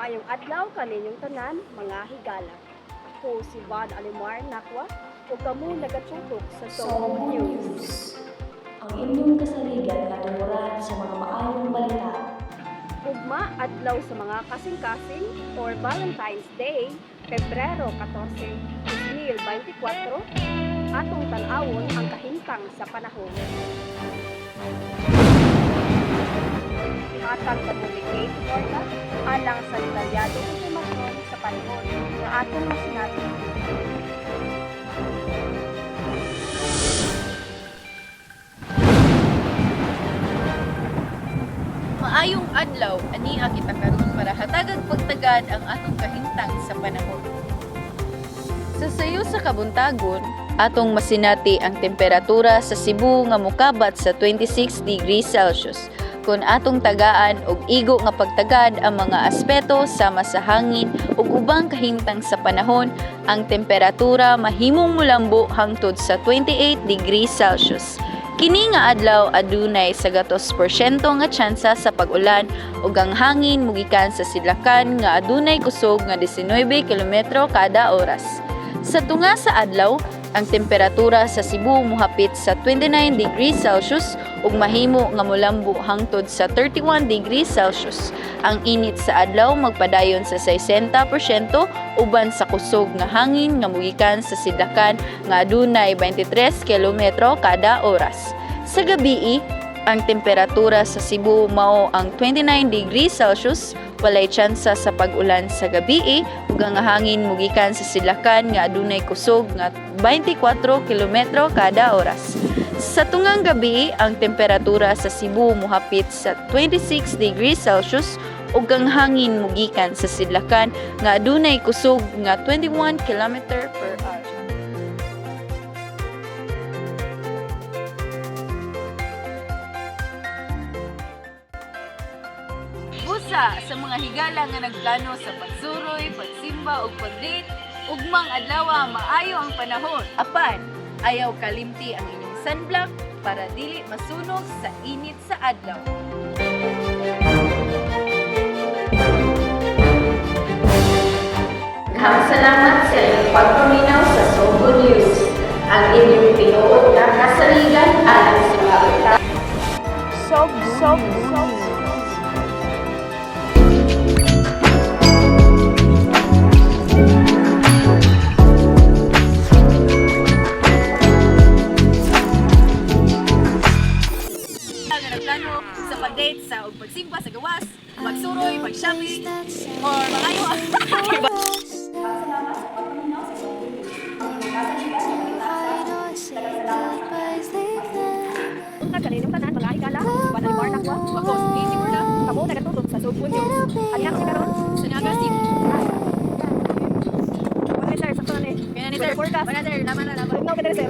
Maayong adlaw kaninyong tanan, mga higala. Ako si Van Alimar Nakwa, o kamo nagatutok sa Soho News. Ang inyong kasaligan na tumuran sa mga maayong balita. Ugma adlaw sa mga kasing-kasing or Valentine's Day, Pebrero 14, 2024, atong tan-awon ang kahintang sa panahon. Atang communicate order alang sa detalyadong impormasyon sa panahon nga atong masinabi. Maayong adlaw, ania kita karon para hatagag pagtagad ang atong kahintang sa panahon. Sa sayo sa kabuntagon, atong masinati ang temperatura sa Cebu nga mokabat sa 26 degrees Celsius. Kung atong tagaan og igo nga pagtagad ang mga aspeto sama sa hangin ug ubang kahintang sa panahon, ang temperatura mahimong mulambo hangtod sa 28 degrees Celsius. Kini nga adlaw adunay sa 2% nga tsansa sa pag-ulan ug ang hangin mugikan sa sidlakan nga adunay kusog nga 19 km kada oras. Sa tunga sa adlaw, ang temperatura sa Cebu mohapit sa 29 degrees Celsius ug mahimo nga molambo hangtod sa 31 degrees Celsius. Ang init sa adlaw magpadayon sa 60% uban sa kusog nga hangin nga mugikan sa sidlakan nga adunay 23 km kada oras. Sa gabii, ang temperatura sa Cebu mao ang 29 degrees Celsius, walay tsansa sa pag-ulan sa gabii ug ang hangin mugikan sa sidlakan nga adunay kusog nga 24 km kada oras. Sa tungang gabi, ang temperatura sa Cebu mohapit sa 26 degrees Celsius ug ang hangin mugikan sa sidlakan nga adunay kusog nga 21 km per hour. Busa sa mga higala nga nagplano sa pagsuroy, pagsimba ug pag-date, ugmang adlaw maayo ang panahon. Apan, ayaw kalimti ang inyong sunblock para dili masunog sa init sa adlaw. Salamat sa inyong pagpaminaw sa Soho News. Ang inyong tinuod na kasaligan alang sa mga balita. Sob. Nagplano sa pag-date sa ug pagsimba sa gawas, magsuroy, pag-shopping, or mangayo. Unta kaninyong tanan, mga higala. Van Alimar Nakwa, Ako, easy mo na. kamo nagatutok sa Soho News. Anya kasi karon? Sa Naga Steve. Ano sir, sakto na ni. Kaya ni sir, Forecast. wala sir, laman na. Ugnaw ka diri sir.